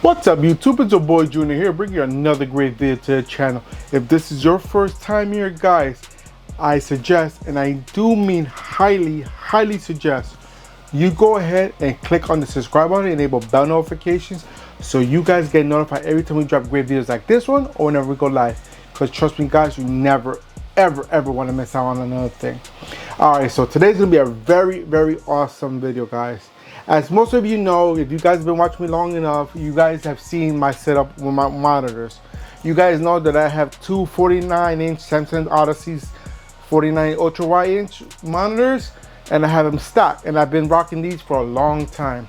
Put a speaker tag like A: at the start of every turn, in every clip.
A: What's up YouTube, it's your boy Junior here, bringing you another great video to the channel. If this is your first time here guys, I suggest, and I do mean highly suggest, you go ahead and click on the subscribe button, enable bell notifications so you guys get notified every time we drop great videos like this one or whenever we go live. Because trust me guys, you never ever want to miss out on another thing. Alright, so today's gonna be a very awesome video guys. As most of you know, if you guys have been watching me long enough, you guys have seen my setup with my monitors. You guys know that I have two 49-inch Samsung Odysseys 49 ultra wide inch monitors, and I have them stocked, and I've been rocking these for a long time.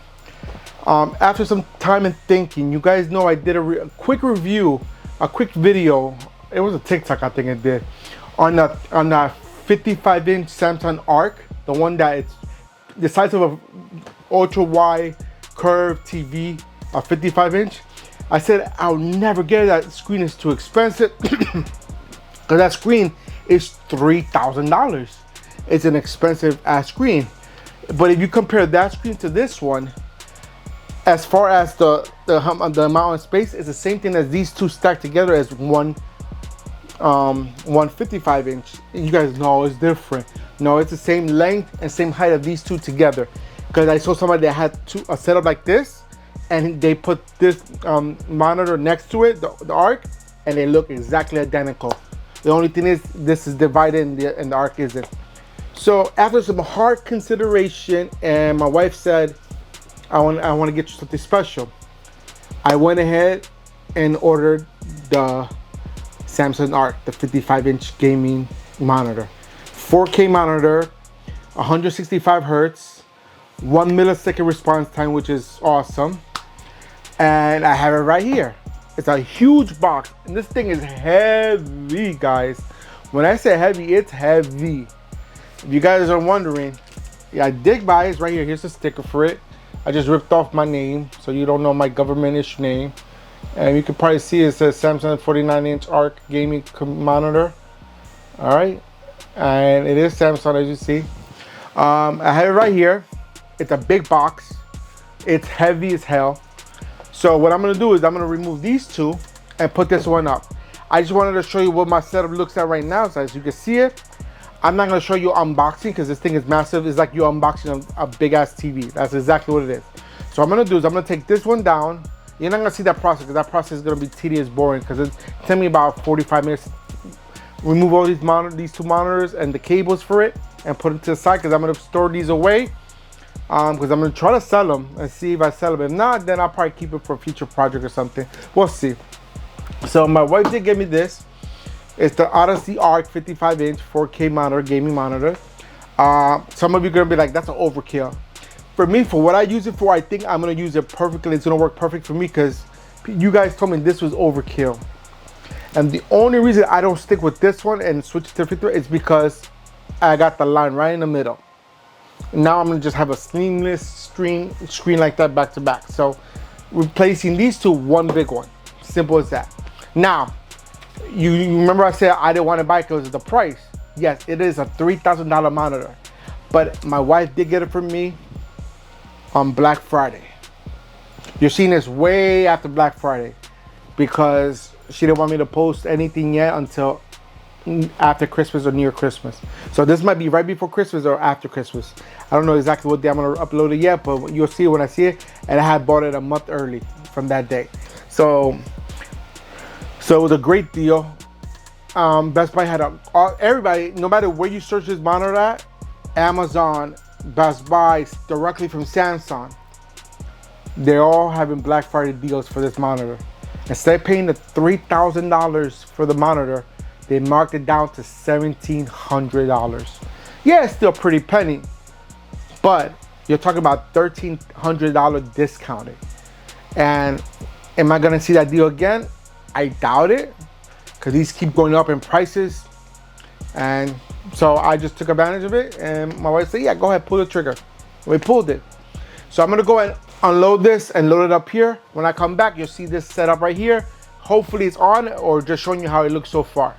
A: After some time and thinking, you guys know I did a quick review, a quick video. It was a TikTok I think I did on that 55-inch Samsung Ark, the one that it's the size of a ultra wide curved TV, a 55-inch. I said I'll never get it. That screen is too expensive because that screen is $3,000. It's an expensive ass screen. But if you compare that screen to this one, as far as the amount of space, it's the same thing as these two stacked together as one 55-inch. You guys know it's different. No, it's the same length and same height of these two together. Because I saw somebody that had a setup like this, and they put this monitor next to it, the Ark, and they look exactly identical. The only thing is this is divided and the Ark isn't. So after some hard consideration, and my wife said, I want to get you something special, I went ahead and ordered the Samsung Ark, the 55-inch gaming monitor. 4K monitor, 165 hertz, 1 millisecond response time, which is awesome. And I have it right here. It's a huge box, and this thing is heavy, guys. When I say heavy, it's heavy. If you guys are wondering, yeah, I did buy it. It's right here. Here's the sticker for it. I just ripped off my name, so you don't know my government-ish name. And you can probably see it says Samsung 49-inch Ark gaming monitor. All right, and it is Samsung, as you see. I have it right here. It's a big box. It's heavy as hell. So what I'm gonna do is I'm gonna remove these two and put this one up. I just wanted to show you what my setup looks like right now. So as you can see it, I'm not gonna show you unboxing because this thing is massive. It's like you're unboxing a big ass TV. That's exactly what it is. So what I'm gonna do is I'm gonna take this one down. You're not gonna see that process because that process is gonna be tedious, boring, because it's taking me about 45 minutes. Remove all these two monitors and the cables for it and put it to the side because I'm gonna store these away. Because I'm gonna try to sell them and see if I sell them. If not, then I'll probably keep it for a future project or something. We'll see. So my wife did give me this. It's the Odyssey Ark 55-inch 4K monitor, gaming monitor. Some of you are gonna be like, that's an overkill. For me, for what I use it for, I think I'm gonna use it perfectly. It's gonna work perfect for me because you guys told me this was overkill. And the only reason I don't stick with this one and switch to 53 is because I got the line right in the middle. Now I'm gonna just have a seamless screen like that back to back. So replacing these two, one big one. Simple as that. Now, you remember I said I didn't want to buy it because of the price. Yes, it is a $3,000 monitor. But my wife did get it for me on Black Friday. You're seeing this way after Black Friday because she didn't want me to post anything yet until after Christmas or near Christmas. So this might be right before Christmas or after Christmas. I don't know exactly what day I'm gonna upload it yet, but you'll see it when I see it. And I had bought it a month early from that day. So it was a great deal. Best Buy had everybody, no matter where you search this monitor at, Amazon, Best Buy, directly from Samsung, they're all having Black Friday deals for this monitor. Instead of paying the $3,000 for the monitor, they marked it down to $1,700. Yeah, it's still a pretty penny, but you're talking about $1,300 discounted. And am I gonna see that deal again? I doubt it, because these keep going up in prices. And so I just took advantage of it, and my wife said, yeah, go ahead, pull the trigger. We pulled it. So I'm gonna go and unload this and load it up here. When I come back, you'll see this setup right here. Hopefully it's on, or just showing you how it looks so far.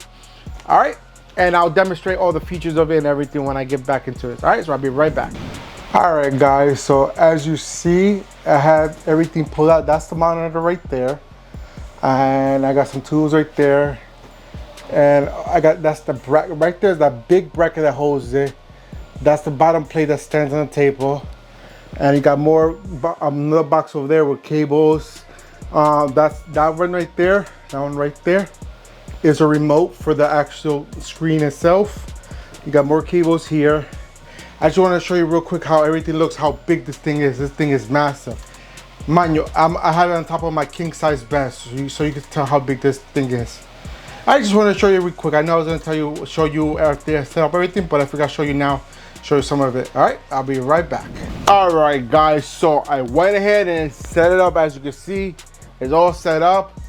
A: All right, and I'll demonstrate all the features of it and everything when I get back into it. All right, so I'll be right back. All right, guys, so as you see, I have everything pulled out. That's the monitor right there. And I got some tools right there. And that's the bracket right there, is that big bracket that holds it. That's the bottom plate that stands on the table. And you got more, another box over there with cables. That's that one right there. That one right there is a remote for the actual screen itself. You got more cables here. I just want to show you real quick how everything looks, how big this thing is. This thing is massive. Mind you, I have it on top of my king size bed, so you can tell how big this thing is. I just want to show you real quick. I know I was going to show you out there, set up everything, but I forgot to show you now. Show you some of it. All right, I'll be right back. All right, guys, so I went ahead and set it up. As you can see, it's all set up.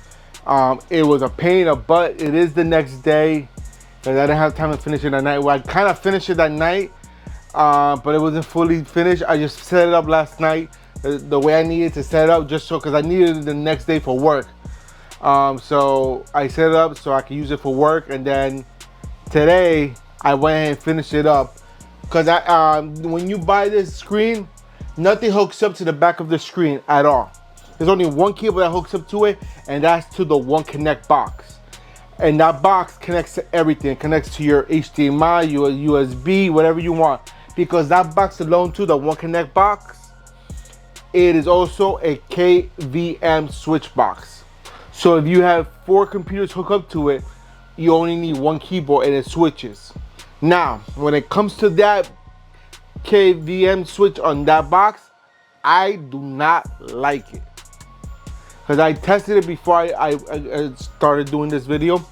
A: It was a pain in the butt. It is the next day because I didn't have time to finish it that night. Well, I kind of finished it that night, but it wasn't fully finished. I just set it up last night the way I needed to set it up, just so, because I needed it the next day for work. So I set it up so I could use it for work, and then today I went ahead and finished it up. Because when you buy this screen, nothing hooks up to the back of the screen at all. There's only one cable that hooks up to it, and that's to the One Connect box. And that box connects to everything. It connects to your HDMI, your USB, whatever you want. Because that box alone, to the One Connect box, it is also a KVM switch box. So if you have 4 computers hooked up to it, you only need 1 keyboard and it switches. Now, when it comes to that KVM switch on that box, I do not like it. Because I tested it before I started doing this video.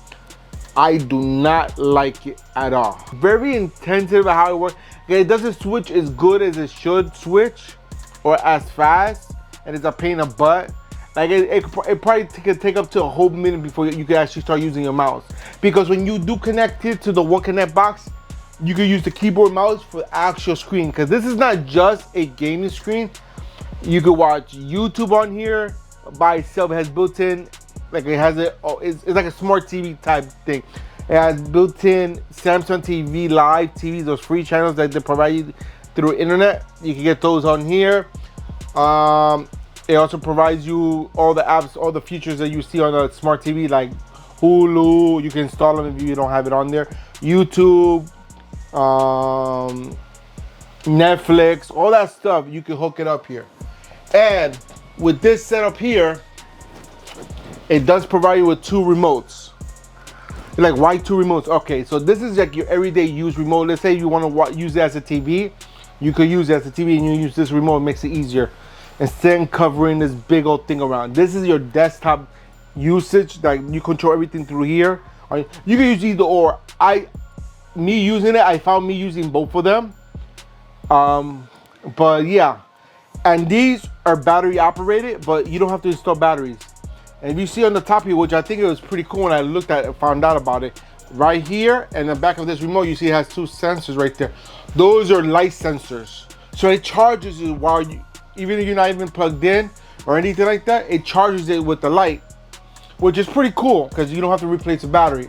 A: I do not like it at all. Very intensive at how it works. It doesn't switch as good as it should switch, or as fast, and it's a pain in the butt. Like it probably could take up to a whole minute before you can actually start using your mouse. Because when you do connect it to the One Connect box, you can use the keyboard mouse for the actual screen. Because this is not just a gaming screen. You can watch YouTube on here by itself. It has built-in, like it has it's like a smart TV type thing. It has built-in Samsung TV Live TVs, those free channels that they provide you through internet. You can get those on here. It also provides you all the apps, all the features that you see on a smart TV, like Hulu. You can install them if you don't have it on there. YouTube, Netflix, all that stuff, you can hook it up here. And with this setup here, it does provide you with 2 remotes. You're like, why 2 remotes? Okay, so this is like your everyday use remote. Let's say you want to use it as a TV. You could use it as a TV and you use this remote. It makes it easier instead of covering this big old thing around. This is your desktop usage, like you control everything through here. You can use either or. Me using it, I found me using both of them. But yeah, and these are battery operated, but you don't have to install batteries. And if you see on the top here, which I think it was pretty cool when I looked at it, found out about it, right here and the back of this remote, you see it has 2 sensors right there. Those are light sensors. So it charges you while even if you're not even plugged in or anything like that, it charges it with the light, which is pretty cool because you don't have to replace the battery.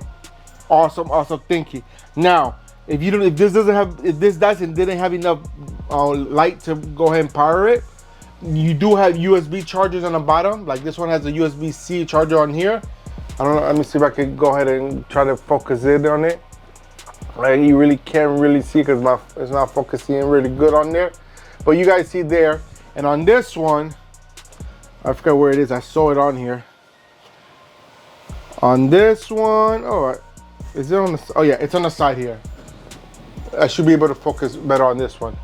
A: Awesome thinking. Now, if this didn't have enough light to go ahead and power it, you do have USB chargers on the bottom. Like this one has a USB-C charger on here. I don't know. Let me see if I can go ahead and try to focus in on it. Like you really can't really see because it's not focusing really good on there. But you guys see there. And on this one, I forgot where it is. I saw it on here. On this one, all right. Is it on the? Oh yeah, it's on the side here. I should be able to focus better on this one.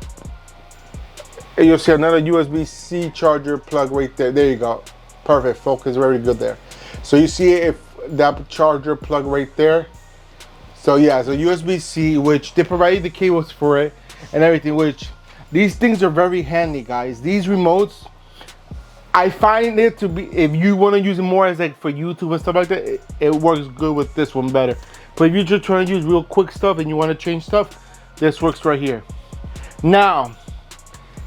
A: And you'll see another USB-C charger plug right there. There you go. Perfect. Focus very good there. So you see if that charger plug right there. So yeah, so USB-C, which they provide the cables for it and everything, which these things are very handy, guys. These remotes, I find it to be, if you want to use it more as like for YouTube and stuff like that, it works good with this one better. But if you're just trying to use real quick stuff and you want to change stuff, this works right here. Now,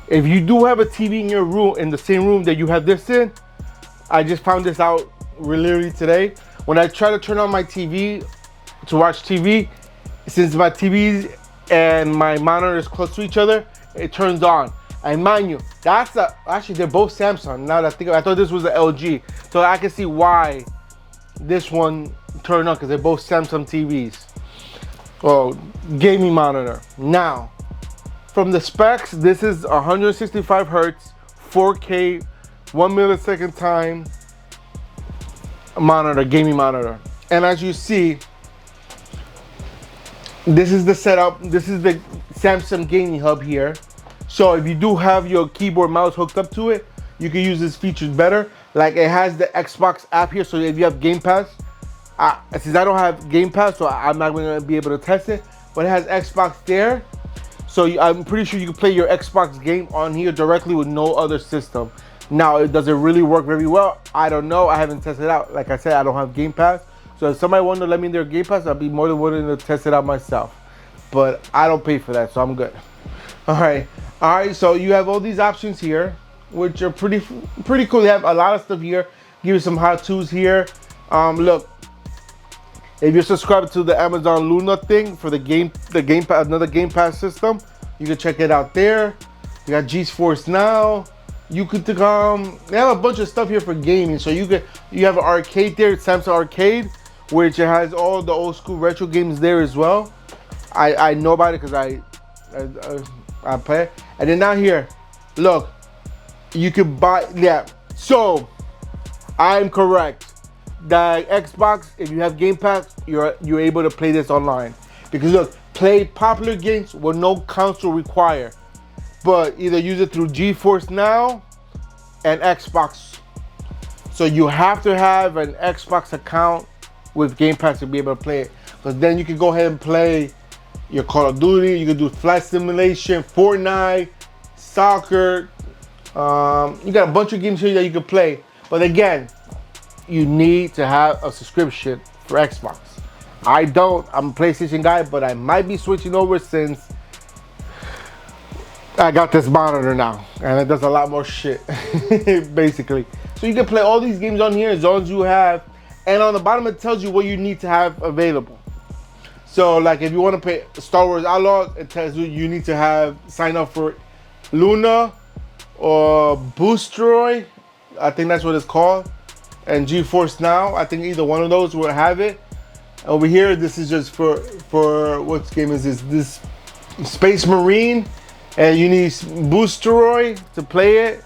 A: if you do have a TV in your room, in the same room that you have this in, I just found this out literally today. When I try to turn on my TV to watch TV, since my TV and my monitor is close to each other, it turns on. And mind you, actually they're both Samsung. Now that I think, I thought this was the LG, so I can see why this one turned on, because they're both Samsung TVs. Well, gaming monitor. Now, from the specs, this is 165 hertz, 4K, 1 millisecond time monitor, gaming monitor. And as you see, this is the setup. This is the Samsung gaming hub here. So if you do have your keyboard mouse hooked up to it, you can use this features better. Like, it has the Xbox app here, so if you have Game Pass, since I don't have Game Pass, so I'm not going to be able to test it, but it has Xbox there. So I'm pretty sure you can play your Xbox game on here directly with no other system. Now, does it really work very well? I don't know. I haven't tested it out. Like I said, I don't have Game Pass. So if somebody wanted to let me in their Game Pass, I'd be more than willing to test it out myself. But I don't pay for that, so I'm good. All right, so you have all these options here, which are pretty cool. They have a lot of stuff here. Give you some how-tos here. Look, if you're subscribed to the Amazon Luna thing for the Game Pass, another Game Pass system, you can check it out there. You got GeForce Now. You could they have a bunch of stuff here for gaming. So you have an arcade there, Samsung Arcade, which it has all the old school retro games there as well. I know about it because I play it. And then down here, look, you can buy, yeah. So I'm correct. The Xbox, if you have Game Pass, you're able to play this online. Because look, play popular games with no console required. But either use it through GeForce Now and Xbox. So you have to have an Xbox account with Game Pass to be able to play it. Because then you can go ahead and play your Call of Duty. You can do Flight Simulation, Fortnite, soccer. You got a bunch of games here that you can play. But again, you need to have a subscription for Xbox. I don't. I'm a PlayStation guy, but I might be switching over since I got this monitor now, and it does a lot more shit, basically. So you can play all these games on here as long as you have, and on the bottom it tells you what you need to have available. So like if you want to play Star Wars Outlaws, it tells you need to sign up for Luna or Boostroid, I think that's what it's called, and GeForce Now. I think either one of those will have it. Over here, this is just for what game is this? This Space Marine. And you need Boostroid to play it.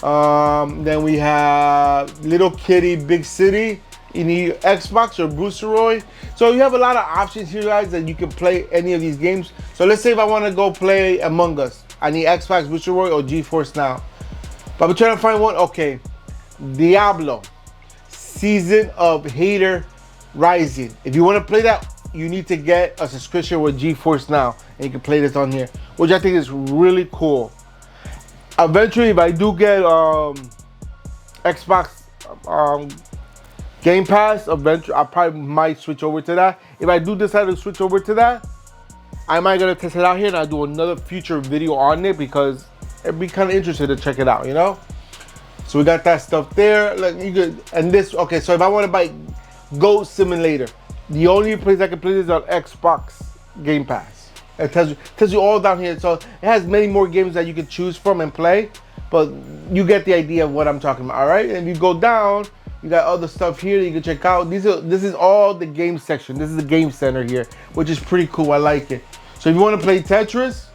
A: Then we have Little Kitty, Big City. You need Xbox or Boostroid. So you have a lot of options here, guys, that you can play any of these games. So let's say if I want to go play Among Us, I need Xbox, Boostroid, or GeForce Now. But I'm trying to find one. Okay, Diablo, Season of Hater Rising. If you want to play that, you need to get a subscription with GeForce Now, and you can play this on here, which I think is really cool. Eventually, if I do get Xbox Game Pass, eventually I probably might switch over to that. If I do decide to switch over to that, I might gonna test it out here, and I'll do another future video on it because it'd be kind of interesting to check it out, you know. So we got that stuff there. Like you could, and this. Okay, so if I want to buy Goat Simulator, the only place I can play this is on Xbox Game Pass. It tells you all down here. So it has many more games that you can choose from and play, but you get the idea of what I'm talking about. All right, and if you go down, you got other stuff here that you can check out. This is all the game section. This is the game center here, which is pretty cool. I like it. So if you want to play Tetris,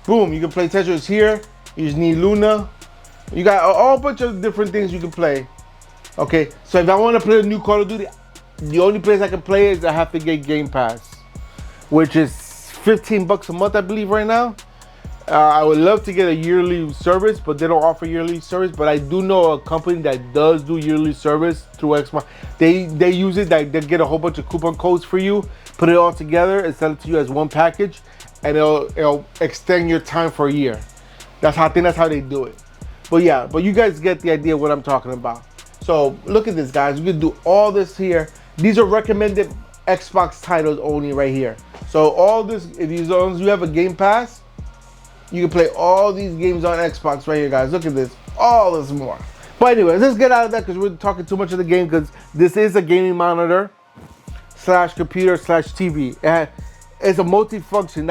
A: boom, you can play Tetris here. You just need Luna. You got a whole bunch of different things you can play. Okay, so if I want to play a new Call of Duty, the only place I can play is I have to get Game Pass, which is $15 a month, I believe, right now. I would love to get a yearly service, but they don't offer yearly service. But I do know a company that does do yearly service through Xbox. They use it, they get a whole bunch of coupon codes for you, put it all together and sell it to you as one package, and it'll extend your time for a year. I think that's how they do it. But yeah, but you guys get the idea of what I'm talking about. So look at this, guys. You can do all this here. These are recommended Xbox titles only right here. So all this, as long as you have a Game Pass, you can play all these games on Xbox right here, guys. Look at this, all this more. But anyways, let's get out of that because we're talking too much of the game, because this is a gaming monitor / computer / TV. It's a multi-function.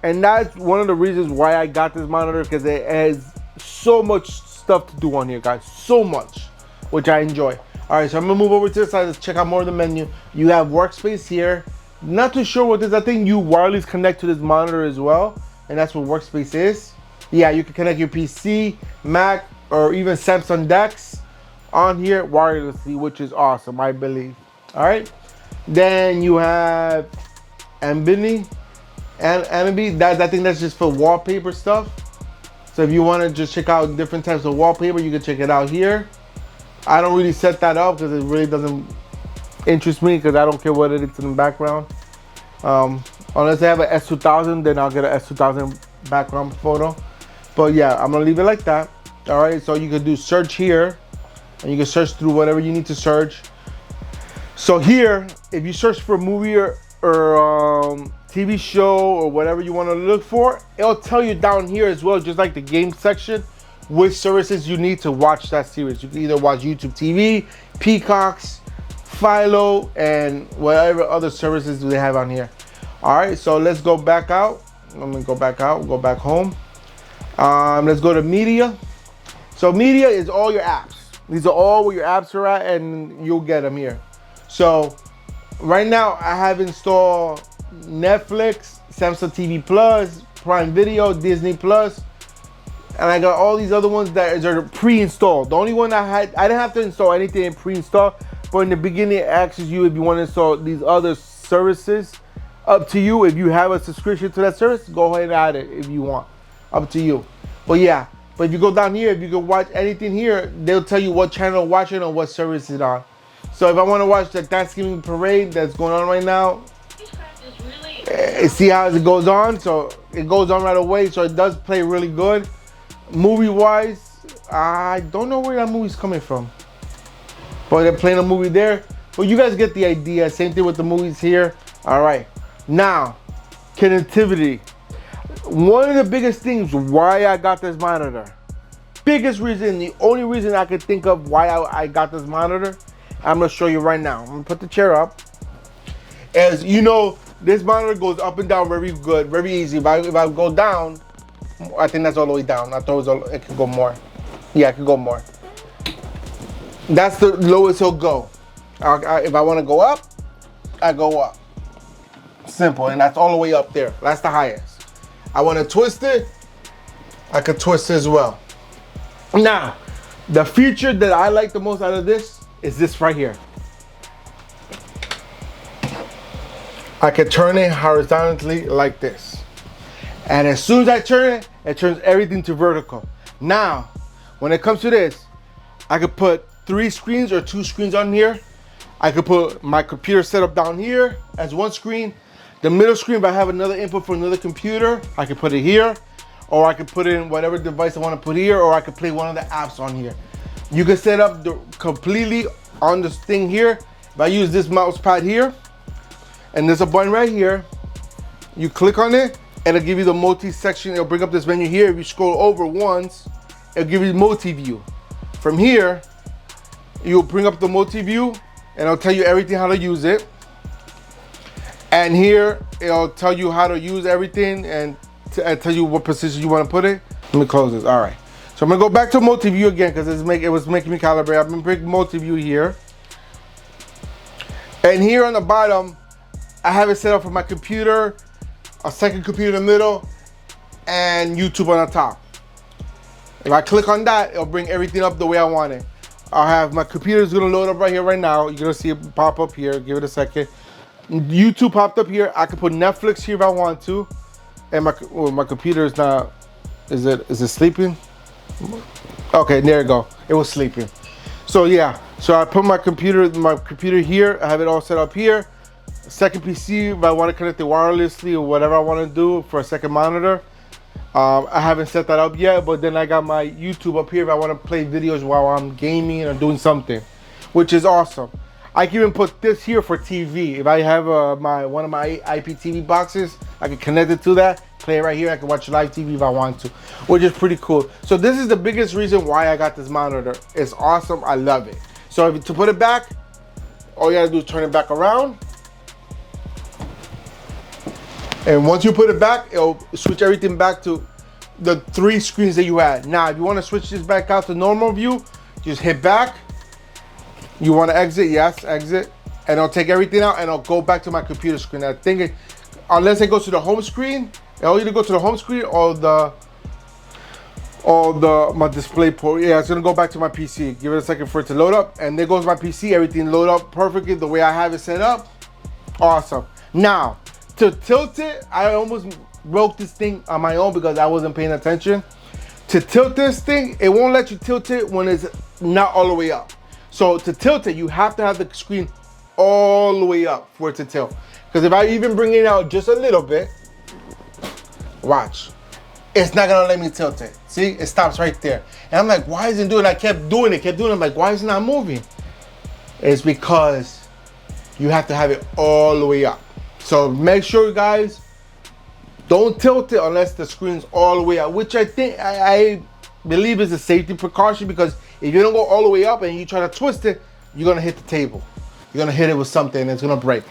A: And that's one of the reasons why I got this monitor, because it has so much stuff to do on here, guys. So much, which I enjoy. All right, so I'm gonna move over to the side. Let's check out more of the menu. You have workspace here. Not too sure what this. I think you wireless connect to this monitor as well, and that's what workspace is. Yeah, you can connect your PC, Mac, or even Samsung DeX on here wirelessly, which is awesome, I believe. All right. Then you have Ambini, and that I think that's just for wallpaper stuff. So if you want to just check out different types of wallpaper, you can check it out here. I don't really set that up because it really doesn't interest me, because I don't care what it is in the background. Unless I have an S2000, then I'll get an S2000 background photo. But yeah, I'm gonna leave it like that. All right, so you can do search here, and you can search through whatever you need to search. So here, if you search for a movie or TV show or whatever you want to look for, it'll tell you down here as well, just like the game section, which services you need to watch that series. You can either watch YouTube TV, Peacocks, Philo, and whatever other services do they have on here. All right, so let's go back out. Let me go back out, go back home. Let's go to media. So media is all your apps. These are all where your apps are at, and you'll get them here. So right now I have installed Netflix, Samsung TV Plus, Prime Video, Disney Plus, and I got all these other ones that are pre-installed. The only one I didn't have to install anything in pre-install, but in the beginning it asks you if you want to install these other services. Up to you. If you have a subscription to that service, go ahead and add it if you want. Up to you. But yeah, but if you go down here, if you can watch anything here, they'll tell you what channel to watch it or what service it's on. So if I want to watch the Thanksgiving parade that's going on right now, see how it goes on. So it goes on right away. So it does play really good. Movie wise, I don't know where that movie's coming from, but they're playing a movie there. But you guys get the idea. Same thing with the movies here. All right, now connectivity. One of the biggest things why I got this monitor, biggest reason, the only reason I could think of why I got this monitor, I'm gonna show you right now. I'm gonna put the chair up. As you know, this monitor goes up and down very good, very easy. If I go down, I think that's all the way down. I thought it could go more. Yeah, it could go more. That's the lowest it'll go. If I want to go up, I go up. Simple, and that's all the way up there. That's the highest. I want to twist it, I could twist it as well. Now, the feature that I like the most out of this is this right here. I can turn it horizontally like this. And as soon as I turn it, it turns everything to vertical. Now, when it comes to this, I could put 3 screens or 2 screens on here. I could put my computer set up down here as one screen. The middle screen, if I have another input for another computer, I could put it here, or I could put it in whatever device I want to put here, or I could play one of the apps on here. You can set up completely on this thing here. If I use this mouse pad here, and there's a button right here, you click on it, and it'll give you the multi-section. It'll bring up this menu here. If you scroll over once, it'll give you multi-view. From here, you'll bring up the multi-view, and it'll tell you everything how to use it. And here, it'll tell you how to use everything and tell you what position you want to put it. Let me close this. All right. So I'm gonna go back to multi-view again because it was making me calibrate. I'm gonna pick multi-view here. And here on the bottom, I have it set up for my computer, a second computer in the middle, and YouTube on the top. If I click on that, it'll bring everything up the way I want it. I'll have my computer is gonna load up right here right now. You're gonna see it pop up here. Give it a second. YouTube popped up here. I can put Netflix here if I want to. And my computer is not, is it sleeping? Okay, there you go. It was sleeping. So yeah, so I put my computer here. I have it all set up here. Second PC, if I want to connect it wirelessly or whatever I want to do for a second monitor. I haven't set that up yet, but then I got my YouTube up here if I want to play videos while I'm gaming or doing something, which is awesome. I can even put this here for TV. If I have one of my IPTV boxes, I can connect it to that, play it right here. I can watch live TV if I want to, which is pretty cool. So this is the biggest reason why I got this monitor. It's awesome. I love it. So to put it back, all you gotta do is turn it back around. And once you put it back, it'll switch everything back to the 3 screens that you had. Now, if you want to switch this back out to normal view, just hit back. You want to exit? Yes, exit. And I'll take everything out and I'll go back to my computer screen. I think unless it goes to the home screen, it'll either go to the home screen or my display port. Yeah, it's gonna go back to my PC. Give it a second for it to load up. And there goes my PC. Everything load up perfectly the way I have it set up. Awesome. Now, to tilt it, I almost broke this thing on my own because I wasn't paying attention. To tilt this thing, it won't let you tilt it when it's not all the way up. So to tilt it, you have to have the screen all the way up for it to tilt. Because if I even bring it out just a little bit, watch, it's not gonna let me tilt it. See, it stops right there. And I'm like, why isn't it doing it? I kept doing it. I'm like, why is it not moving? It's because you have to have it all the way up. So make sure, guys, don't tilt it unless the screen's all the way up, which I believe is a safety precaution, because if you don't go all the way up and you try to twist it, you're gonna hit the table. You're gonna hit it with something and it's gonna break.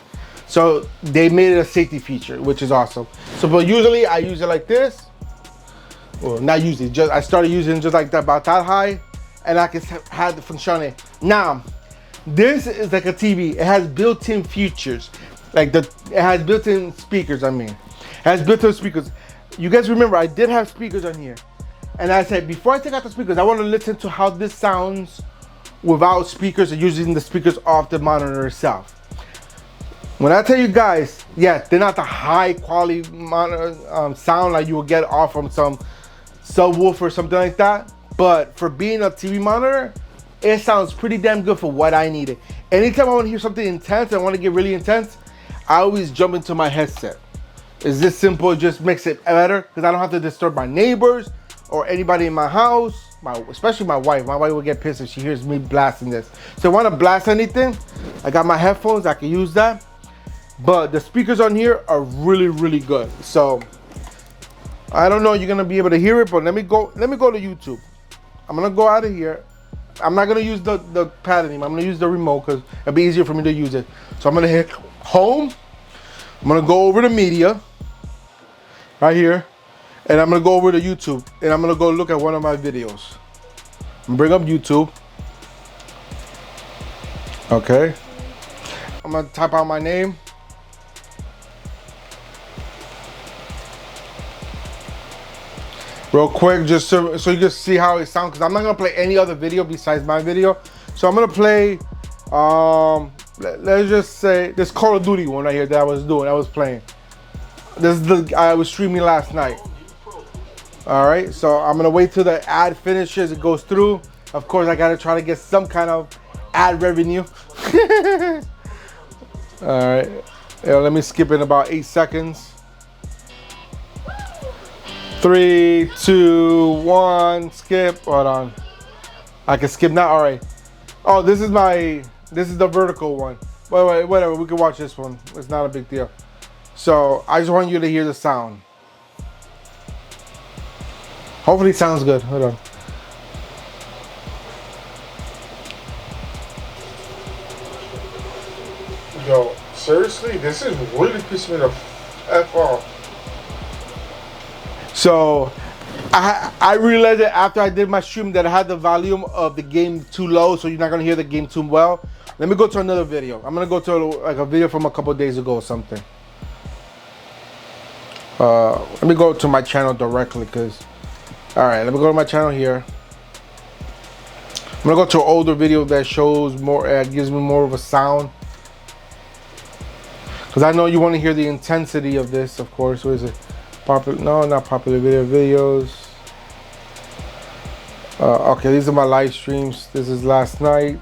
A: So they made it a safety feature, which is awesome. So, but usually I use it like this. Well, not usually, just I started using it just like that, about that high, and I can have the function. Now, this is like a TV. It has built-in features. It has built-in speakers, it has built-in speakers. You guys remember, I did have speakers on here. And I said, before I take out the speakers, I want to listen to how this sounds without speakers and using the speakers off the monitor itself. When I tell you guys, yeah, they're not the high quality monitor sound like you will get off from some subwoofer or something like that. But for being a TV monitor, it sounds pretty damn good for what I needed. Anytime I want to hear something intense, I want to get really intense, I always jump into my headset. It's this simple, it just makes it better because I don't have to disturb my neighbors or anybody in my house, especially my wife. My wife will get pissed if she hears me blasting this. So if I want to blast anything, I got my headphones, I can use that. But the speakers on here are really, really good. So I don't know you're gonna be able to hear it, but let me go to YouTube. I'm gonna go out of here. I'm not gonna use the pad anymore. I'm gonna use the remote because it'll be easier for me to use it. So I'm gonna hit home. I'm gonna go over to media right here, and I'm gonna go over to YouTube, and I'm gonna go look at one of my videos. I'm gonna bring up YouTube. Okay. I'm gonna type out my name. Real quick, just so you can see how it sounds, because I'm not gonna play any other video besides my video. So I'm gonna play, let's just say this Call of Duty one right here that I was playing. This is I was streaming last night. All right, so I'm gonna wait till the ad finishes, it goes through. Of course, I gotta try to get some kind of ad revenue. All right, yeah, let me skip in about 8 seconds. 3, 2, 1, skip. Hold on. I can skip now. All right. Oh, this is the vertical one. Wait, whatever. We can watch this one. It's not a big deal. So I just want you to hear the sound. Hopefully it sounds good. Hold on. Yo, seriously, this is really pissing me the F off. So I realized that after I did my stream that I had the volume of the game too low, so you're not gonna hear the game too well. Let me go to another video. I'm gonna go to like a video from a couple days ago or something. Let me go to my channel directly, cause all right, let me go to my channel here. I'm gonna go to an older video that shows more, gives me more of a sound, cause I know you want to hear the intensity of this. Of course, what is it? Popular? No, not popular videos. Okay, these are my live streams. This is last night.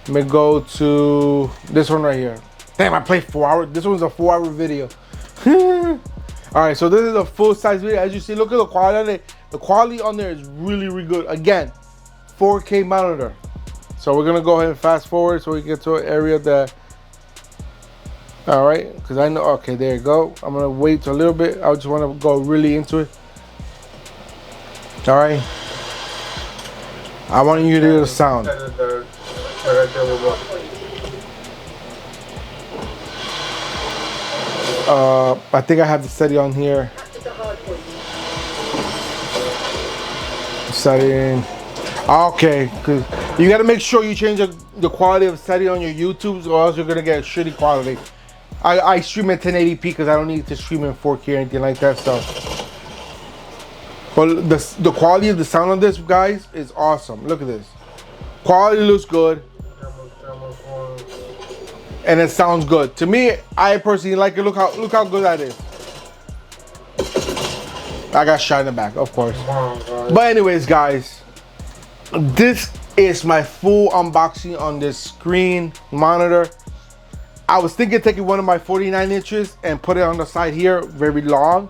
A: Let me go to this one right here. Damn, I played 4 hours. This one's a 4-hour video. All right, so this is a full-size video. As you see, look at the quality on it. The quality on there is really, really good. Again, 4K monitor. So we're gonna go ahead and fast forward so we get to an area that. All right, because I know. Okay, there you go. I'm gonna wait a little bit. I just want to go really into it. All right. I want you to hear the sound. I think I have the setting on here. Setting. Okay, because you got to make sure you change the quality of setting on your YouTubes, or else you're gonna get shitty quality. I stream at 1080p because I don't need to stream in 4K or anything like that. So, but the quality of the sound on this, guys, is awesome. Look at this. Quality looks good, and it sounds good. To me, I personally like it. Look how good that is. I got shot in the back, of course. But anyways, guys, this is my full unboxing on this screen monitor. I was thinking of taking one of my 49 inches and put it on the side here, very long.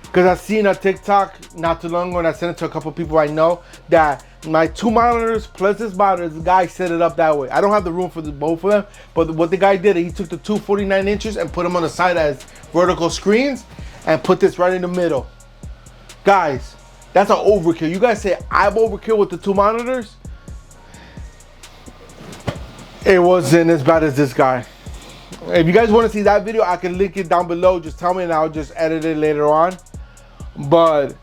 A: Because I've seen a TikTok not too long ago, and I sent it to a couple people I know, that my 2 monitors plus this monitor, the guy set it up that way. I don't have the room for both of them, but what the guy did, he took the two 49 inches and put them on the side as vertical screens and put this right in the middle. Guys, that's an overkill. You guys say I'm overkill with the 2 monitors? It wasn't as bad as this guy. If you guys want to see that video, I can link it down below. Just tell me and I'll just edit it later on. But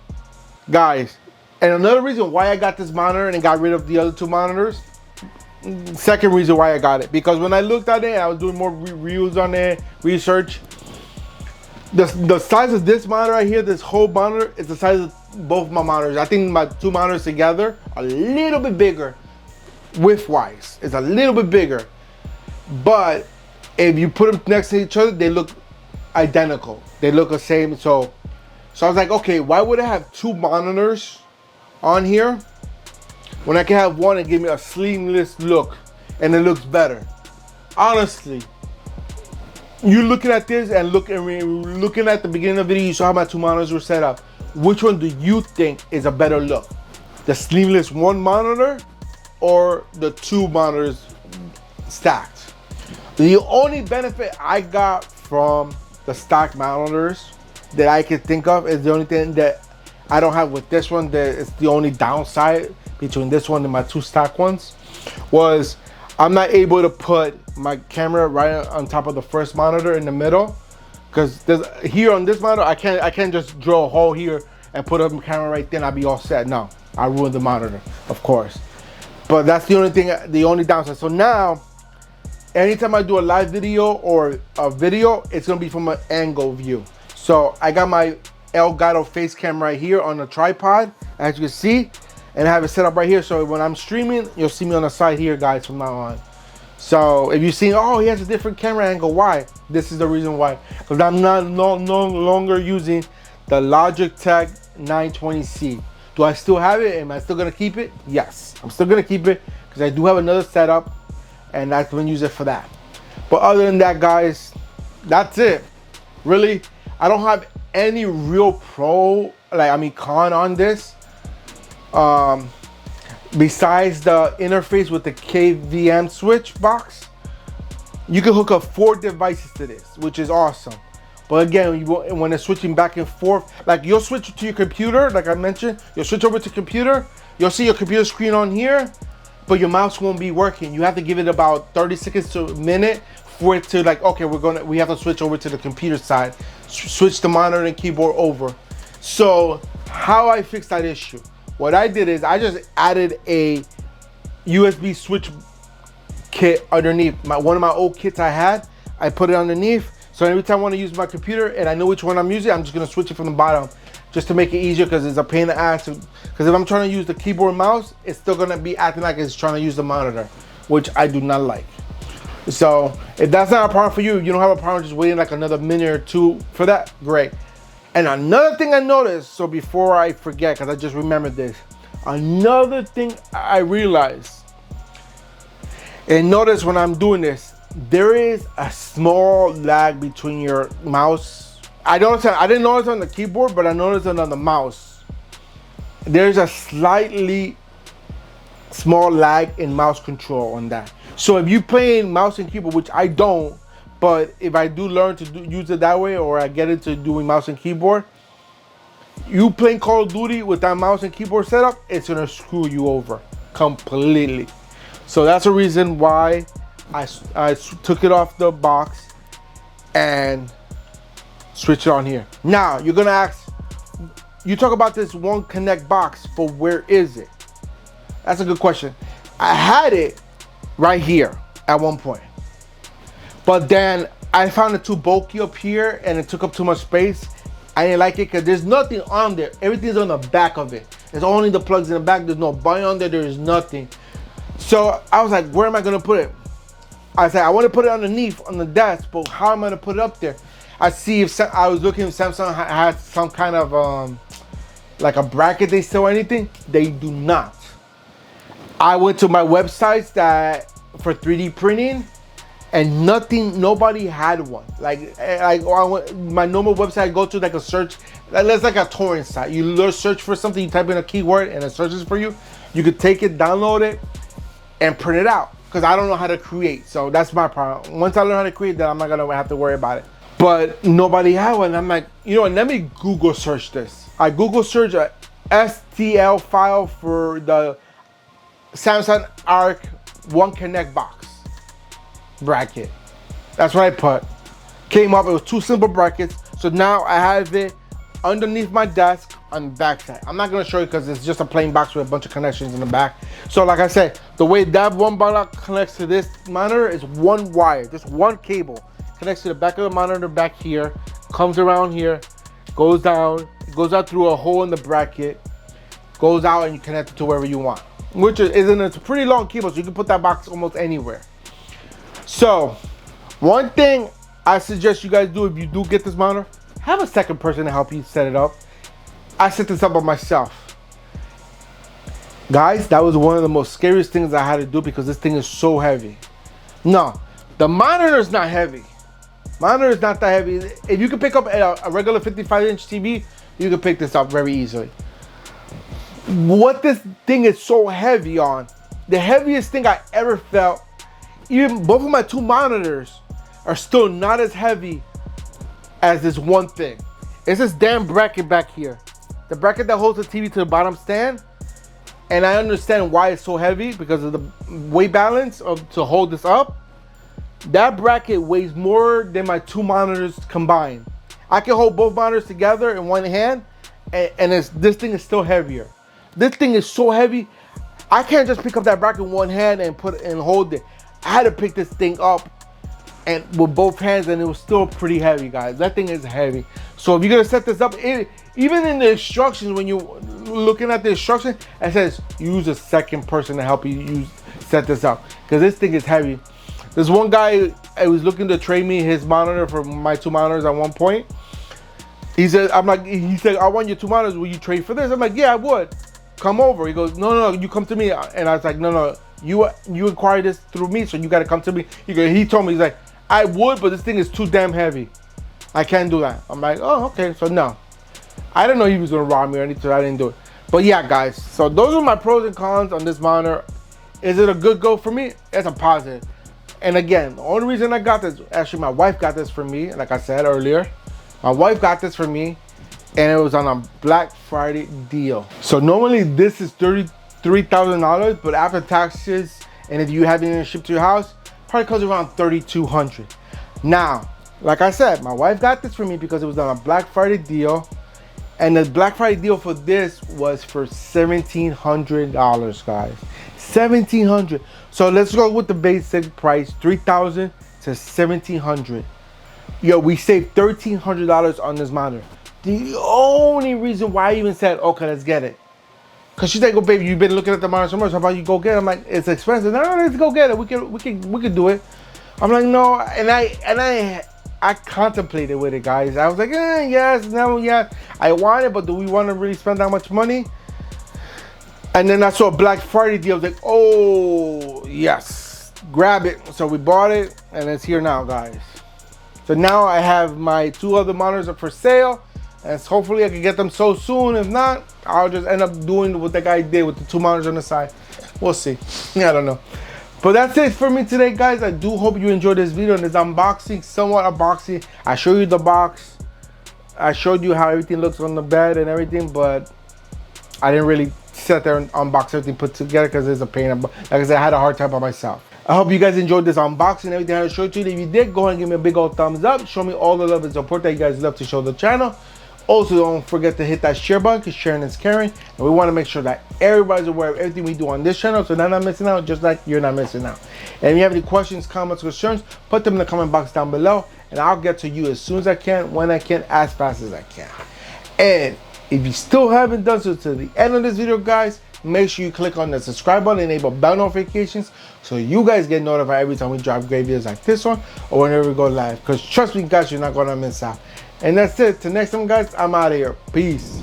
A: guys, and another reason why I got this monitor and got rid of the other 2 monitors, second reason why I got it, because when I looked at it, I was doing more reviews on it, research. The size of this monitor right here, this whole monitor, is the size of both my monitors. I think my 2 monitors together are a little bit bigger, width-wise. It's a little bit bigger. But if you put them next to each other, they look identical. They look the same. So I was like, okay, why would I have 2 monitors on here when I can have one and give me a seamless look and it looks better? Honestly, you looking at this and looking at the beginning of the video, you saw how my 2 monitors were set up. Which one do you think is a better look? The sleeveless 1 monitor or the 2 monitors stacked? The only benefit I got from the stacked monitors that I could think of is the only thing that I don't have with this one, that it's the only downside between this one and my 2 stacked ones, was I'm not able to put my camera right on top of the first monitor in the middle, because here on this monitor I can't just drill a hole here and put a camera right there and I'll be all set. No, I ruined the monitor, of course. But that's the only thing, the only downside. So now, anytime I do a live video or a video, it's gonna be from an angle view. So I got my Elgato face cam right here on the tripod, as you can see, and I have it set up right here. So when I'm streaming, you'll see me on the side here, guys, from now on. So if you see, oh, he has a different camera angle, why? This is the reason why. Because I'm no longer using the Logitech 920C. Do I still have it? Am I still gonna keep it? Yes, I'm still gonna keep it because I do have another setup, and I'm gonna use it for that. But other than that, guys, that's it. Really, I don't have any real con on this. Besides the interface with the KVM switch box, you can hook up 4 devices to this, which is awesome. But again, when it's switching back and forth, like you'll switch to your computer, like I mentioned, you'll switch over to computer, you'll see your computer screen on here, but your mouse won't be working. You have to give it about 30 seconds to a minute for it to, like, okay, we have to switch over to the computer side, switch the monitor and keyboard over. So how I fixed that issue? What I did is I just added a USB switch kit underneath one of my old kits I had. I put it underneath, so every time I want to use my computer and I know which one I'm using, I'm just gonna switch it from the bottom, just to make it easier, because it's a pain in the ass. Because if I'm trying to use the keyboard and mouse, it's still gonna be acting like it's trying to use the monitor, which I do not like. So if that's not a problem for you, you don't have a problem just waiting like another minute or 2 for that, great. And another thing I noticed, so before I forget, because I just remembered this, another thing I realized, and notice when I'm doing this, there is a small lag between your mouse. I didn't notice on the keyboard, but I noticed it on the mouse. There's a slightly small lag in mouse control on that. So if you playing mouse and keyboard, which I don't, but if I do learn to use it that way, or I get into doing mouse and keyboard, you playing Call of Duty with that mouse and keyboard setup, it's gonna screw you over completely. So that's the reason why I took it off the box and switch it on here. Now you're gonna ask, you talk about this one connect box, but where is it? That's a good question. I had it right here at one point, but then I found it too bulky up here and it took up too much space. I didn't like it because there's nothing on there. Everything's on the back of it. It's only the plugs in the back. There's no button on there. There's nothing. So I was like, where am I gonna put it? I said, I want to put it underneath on the desk, but how am I gonna put it up there? I see if I was looking if Samsung has some kind of like a bracket they sell or anything. They do not. I went to my websites that for 3D printing, and nobody had one. Like my normal website I go to, like a search, that's like a torrent site. You search for something, you type in a keyword and it searches for you. You could take it, download it, and print it out. Because I don't know how to create, so that's my problem. Once I learn how to create, then I'm not gonna have to worry about it. But nobody had one. I'm like, you know what, let me Google search this. I Google search a STL file for the Samsung Ark One Connect box bracket. That's what I put. Came up, it was 2 simple brackets. So now I have it underneath my desk on the back side. I'm not gonna show you because it's just a plain box with a bunch of connections in the back. So like I said, the way that one block connects to this monitor is one wire, just one cable. Connects to the back of the monitor back here, comes around here, goes down, goes out through a hole in the bracket, goes out, and you connect it to wherever you want. Which it's a pretty long cable, so you can put that box almost anywhere. So one thing I suggest you guys do if you do get this monitor, have a second person to help you set it up. I set this up by myself. Guys, that was one of the most scariest things I had to do because this thing is so heavy. No, the monitor is not heavy. Monitor is not that heavy. If you can pick up a regular 55-inch TV, you can pick this up very easily. What this thing is so heavy on, the heaviest thing I ever felt, even both of my 2 monitors are still not as heavy as this one thing. It's this damn bracket back here. The bracket that holds the TV to the bottom stand. And I understand why it's so heavy because of the weight balance to hold this up. That bracket weighs more than my 2 monitors combined. I can hold both monitors together in one hand, and this thing is still heavier. This thing is so heavy, I can't just pick up that bracket in one hand and hold it. I had to pick this thing up and with both hands, and it was still pretty heavy, guys. That thing is heavy. So if you're gonna set this up, even in the instructions, when you're looking at the instructions, it says use a second person to help you set this up because this thing is heavy. There's one guy, I was looking to trade me his monitor for my 2 monitors at one point. He said, he said, I want your 2 monitors. Will you trade for this? I'm like, yeah, I would. Come over. He goes, no, you come to me. And I was like, no, you acquired this through me, so you got to come to me. He told me, he's like, I would, but this thing is too damn heavy. I can't do that. I'm like, oh, okay. So no, I didn't know he was gonna rob me or anything, so I didn't do it. But yeah, guys, so those are my pros and cons on this monitor. Is it a good go for me? It's a positive. And again, the only reason I got this, actually my wife got this for me, like I said earlier. My wife got this for me, and it was on a Black Friday deal. So normally this is $33,000, but after taxes, and if you have it shipped to your house, probably costs around $3,200. Now, like I said, my wife got this for me because it was on a Black Friday deal, and the Black Friday deal for this was for $1,700, guys. $1,700. So let's go with the basic price, $3,000 to $1,700. Yo, we saved $1,300 on this monitor. The only reason why I even said, okay, let's get it, because she's like, oh baby, you've been looking at the monitor so much, how about you go get it? I'm like, it's expensive. No, let's go get it. We can do it. I'm like, no, and I contemplated with it, guys. I was like, yes, no, yeah, I want it, but do we want to really spend that much money? And then I saw a Black Friday deal. I was like, oh yes, grab it. So we bought it, and it's here now, guys. So now I have my 2 other monitors up for sale, and hopefully I can get them so soon. If not, I'll just end up doing what the guy did with the 2 monitors on the side. We'll see. I don't know. But that's it for me today, guys. I do hope you enjoyed this video and this unboxing, somewhat unboxing. I showed you the box. I showed you how everything looks on the bed and everything, but I didn't really sit there and unbox everything put together because it's a pain. Like I said, I had a hard time by myself. I hope you guys enjoyed this unboxing and everything I showed you. If you did, go ahead and give me a big old thumbs up. Show me all the love and support that you guys love to show the channel. Also, don't forget to hit that share button because sharing is caring. And we want to make sure that everybody's aware of everything we do on this channel so they're not missing out, just like you're not missing out. And if you have any questions, comments, concerns, put them in the comment box down below. And I'll get to you as soon as I can, when I can, as fast as I can. And if you still haven't done so to the end of this video, guys, make sure you click on the subscribe button and enable bell notifications so you guys get notified every time we drop great videos like this one or whenever we go live. Because trust me, guys, you're not going to miss out. And that's it. Till next time, guys, I'm out of here. Peace.